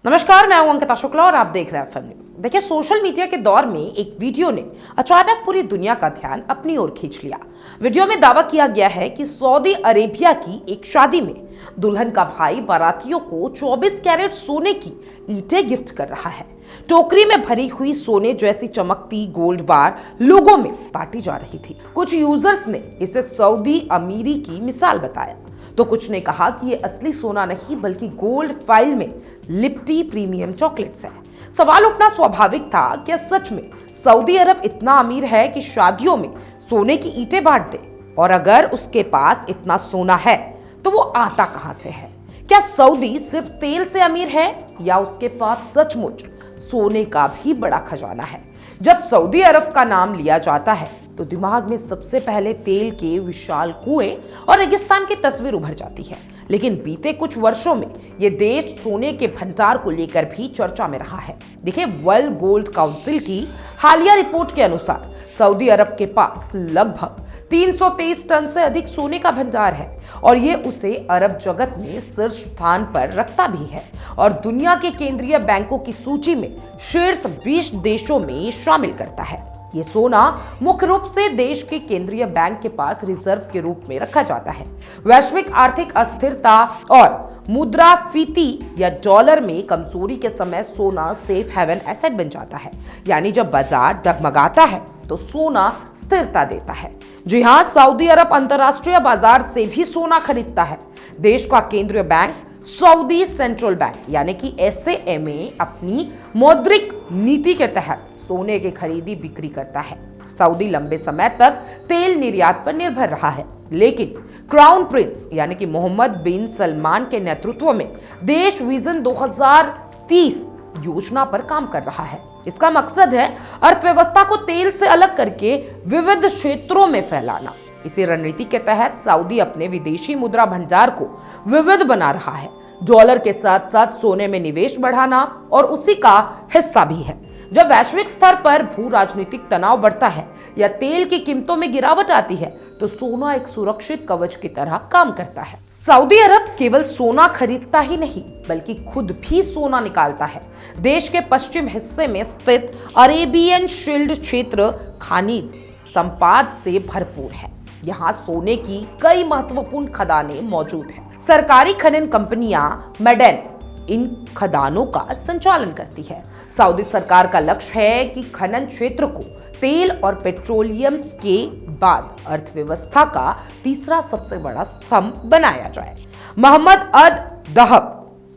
नमस्कार, मैं हूं अंकिता शुक्ला और आप देख रहे हैं एफएम न्यूज। देखिए, सोशल मीडिया के दौर में एक वीडियो ने अचानक पूरी दुनिया का ध्यान अपनी ओर खींच लिया। वीडियो में दावा किया गया है कि सऊदी अरेबिया की एक शादी में दुल्हन का भाई बारातियों को 24 कैरेट सोने की ईंटें गिफ्ट कर रहा है। टोकरी में भरी हुई सोने जैसी चमकती गोल्ड बार लोगों में बांटी जा रही थी। कुछ यूजर्स ने इसे सऊदी अमीरी की मिसाल बताया, तो कुछ ने कहा कि ये असली सोना नहीं बल्कि गोल्ड फाइल में लिप्टी प्रीमियम चॉकलेट्स है। सवाल उठना स्वाभाविक था, क्या सच में सऊदी अरब इतना अमीर है कि शादियों में सोने की ईंटें बांट दे? और अगर उसके पास इतना सोना है तो वो आता कहां से है? क्या सऊदी सिर्फ तेल से अमीर है या उसके पास सचमुच सोने का भी बड़ा खजाना है? जब सऊदी अरब का नाम लिया जाता है तो दिमाग में सबसे पहले तेल के विशाल कुएं और रेगिस्तान की तस्वीर उभर जाती है। लेकिन बीते कुछ वर्षों में यह देश सोने के भंडार को लेकर भी चर्चा में रहा है। देखिए, वर्ल्ड गोल्ड काउंसिल की हालिया रिपोर्ट के अनुसार सऊदी अरब के पास लगभग 323 टन से अधिक सोने का भंडार है और ये उसे अरब जगत में शीर्ष स्थान पर रखता भी है और दुनिया के केंद्रीय बैंकों की सूची में शीर्ष 20 देशों में शामिल करता है। ये सोना मुख्य रूप से देश के केंद्रीय बैंक के पास रिजर्व के रूप में रखा जाता है। वैश्विक आर्थिक अस्थिरता और मुद्रास्फीति या डॉलर में कमजोरी के समय सोना सेफ हेवन एसेट बन जाता है। यानी जब बाजार डगमगाता है तो सोना स्थिरता देता है। जी हाँ, सऊदी अरब अंतरराष्ट्रीय बाजार से भी सोना खरीदता है। देश का केंद्रीय बैंक सऊदी सेंट्रल बैंक यानी कि SAMA अपनी मौद्रिक नीति के तहत सोने की खरीदी बिक्री करता है। सऊदी लंबे समय तक तेल निर्यात पर निर्भर रहा है, लेकिन क्राउन प्रिंस यानी कि मोहम्मद बिन सलमान के नेतृत्व में देश विजन 2030 योजना पर काम कर रहा है। इसका मकसद है अर्थव्यवस्था को तेल से अलग करके विविध क्षेत्रों में फैलाना। इसी रणनीति के तहत सऊदी अपने विदेशी मुद्रा भंडार को विविध बना रहा है। डॉलर के साथ साथ सोने में निवेश बढ़ाना और उसी का हिस्सा भी है। जब वैश्विक स्तर पर भू राजनीतिक तनाव बढ़ता है या तेल की कीमतों में गिरावट आती है तो सोना एक सुरक्षित कवच की तरह काम करता है। सऊदी अरब केवल सोना खरीदता ही नहीं बल्कि खुद भी सोना निकालता है। देश के पश्चिम हिस्से में स्थित अरेबियन शील्ड क्षेत्र खनिज संपदा से भरपूर है। यहाँ सोने की कई महत्वपूर्ण खदानें मौजूद हैं। सरकारी खनन कंपनियां मेडेन इन खदानों का संचालन करती है। सऊदी सरकार का लक्ष्य है कि खनन क्षेत्र को तेल और पेट्रोलियम के बाद अर्थव्यवस्था का तीसरा सबसे बड़ा स्तंभ बनाया जाए। मोहम्मद अद दहब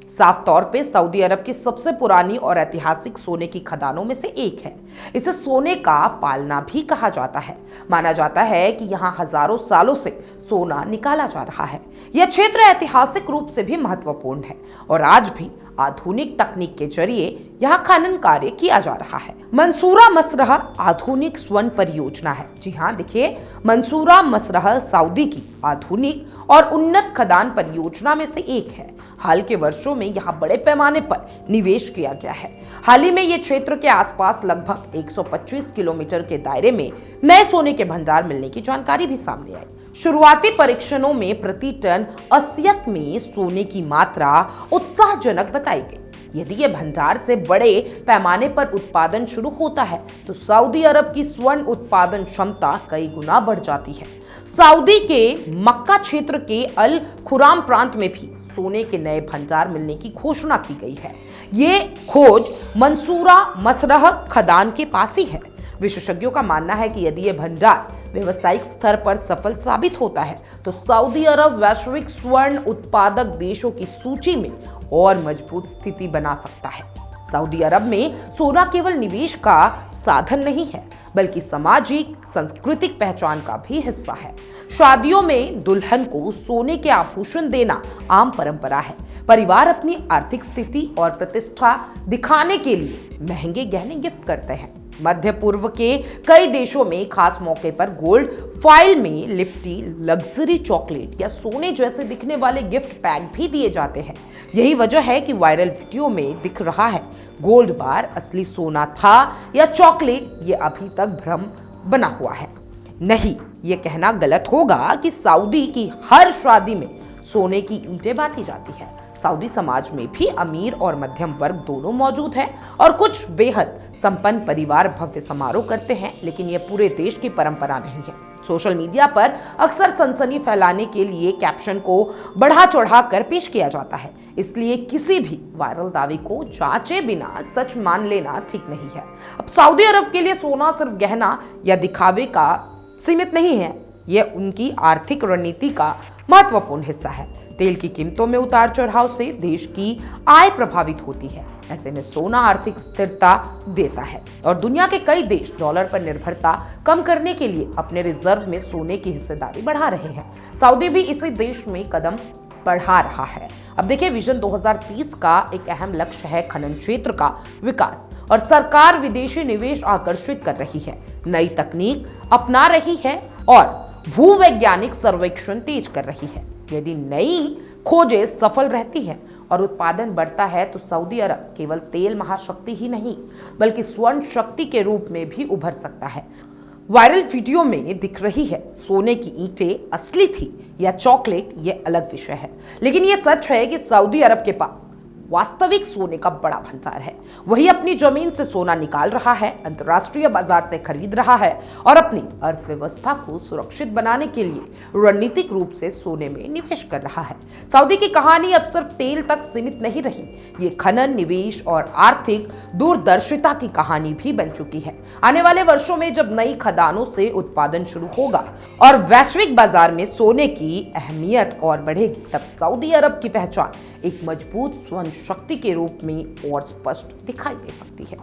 साफ तौर पे सऊदी अरब की सबसे पुरानी और ऐतिहासिक सोने की खदानों में से एक है। इसे सोने का पालना भी कहा जाता है। माना जाता है कि यहाँ हजारों सालों से सोना निकाला जा रहा है। यह क्षेत्र ऐतिहासिक रूप से भी महत्वपूर्ण है और आज भी आधुनिक तकनीक के जरिए यहाँ खनन कार्य किया जा रहा है। मंसूरा मसरह आधुनिक स्वर्ण परियोजना है। जी हाँ, देखिए, मंसूरा मसरह सऊदी की आधुनिक और उन्नत खदान परियोजना में से एक है। हाल के वर्षों में यहाँ बड़े पैमाने पर निवेश किया गया है। हाल ही में ये क्षेत्र के आसपास लगभग 125 किलोमीटर के दायरे में नए सोने के भंडार मिलने की जानकारी भी सामने आई। शुरुआती परीक्षणों में प्रति टन अस्यक में सोने की मात्रा उत्साहजनक बताई गई। यदि ये भंडार से बड़े पैमाने पर उत्पादन शुरू होता है तो सऊदी अरब की स्वर्ण उत्पादन क्षमता कई गुना बढ़ जाती है। सऊदी के मक्का क्षेत्र के अल खुराम प्रांत में भी सोने के नए भंडार मिलने की घोषणा की गई है। ये खोज मंसूरा मसरह खदान के पास ही है। विशेषज्ञों का मानना है कि यदि यह भंडार व्यावसायिक स्तर पर सफल साबित होता है तो सऊदी अरब वैश्विक स्वर्ण उत्पादक देशों की सूची में और मजबूत स्थिति बना सकता है। सऊदी अरब में सोना केवल निवेश का साधन नहीं है बल्कि सामाजिक सांस्कृतिक पहचान का भी हिस्सा है। शादियों में दुल्हन को सोने के आभूषण देना आम परंपरा है। परिवार अपनी आर्थिक स्थिति और प्रतिष्ठा दिखाने के लिए महंगे गहने गिफ्ट करते हैं। मध्य पूर्व के कई देशों में खास मौके पर गोल्ड फॉइल में लिपटी लग्जरी चॉकलेट या सोने जैसे दिखने वाले गिफ्ट पैक भी दिए जाते हैं। यही वजह है कि वायरल वीडियो में दिख रहा है गोल्ड बार असली सोना था या चॉकलेट, ये अभी तक भ्रम बना हुआ है। नहीं, ये कहना गलत होगा कि सऊदी की हर शादी में सोने की ईंटें बांटी जाती है। सऊदी समाज में भी अमीर और मध्यम वर्ग दोनों मौजूद हैं और कुछ बेहद संपन्न परिवार भव्य समारोह करते हैं, लेकिन यह पूरे देश की परंपरा नहीं है। सोशल मीडिया पर अक्सर सनसनी फैलाने के लिए कैप्शन को बढ़ा चढ़ा कर पेश किया जाता है, इसलिए किसी भी वायरल दावे को जांचे बिना सच मान लेना ठीक नहीं है। अब सऊदी अरब के लिए सोना सिर्फ गहना या दिखावे का सीमित नहीं है, यह उनकी आर्थिक रणनीति का महत्वपूर्ण हिस्सा है। तेल की कीमतों में उतार चढ़ाव से देश की आय प्रभावित होती है। ऐसे में सोना आर्थिक स्थिरता देता है और दुनिया के कई देश डॉलर पर निर्भरता कम करने के लिए अपने रिजर्व में सोने की हिस्सेदारी बढ़ा रहे हैं। सऊदी भी इसी देश में कदम बढ़ा रहा है। अब देखिए, विजन 2030 का एक अहम लक्ष्य है खनन क्षेत्र का विकास और सरकार विदेशी निवेश आकर्षित कर रही है, नई तकनीक अपना रही है और भूवैज्ञानिक सर्वेक्षण तेज कर रही है। यदि नई खोजें सफल रहती हैं और उत्पादन बढ़ता है तो सऊदी अरब केवल तेल महाशक्ति ही नहीं बल्कि स्वर्ण शक्ति के रूप में भी उभर सकता है। वायरल वीडियो में दिख रही है सोने की ईंटें असली थी या चॉकलेट, ये अलग विषय है, लेकिन ये सच है कि सऊदी अरब के पास वास्तविक सोने का बड़ा भंडार है। वही अपनी जमीन से सोना निकाल रहा है, अंतर्राष्ट्रीय बाजार से खरीद रहा है और अपनी अर्थव्यवस्था को सुरक्षित बनाने के लिए रणनीतिक रूप से सोने में निवेश कर रहा है। सऊदी की कहानी अब सिर्फ तेल तक सीमित नहीं रही, ये खनन, निवेश और आर्थिक दूरदर्शिता की कहानी भी बन चुकी है। आने वाले वर्षों में जब नई खदानों से उत्पादन शुरू होगा और वैश्विक बाजार में सोने की अहमियत और बढ़ेगी, तब सऊदी अरब की पहचान एक मजबूत स्वर्ण शक्ति के रूप में और स्पष्ट दिखाई दे सकती है।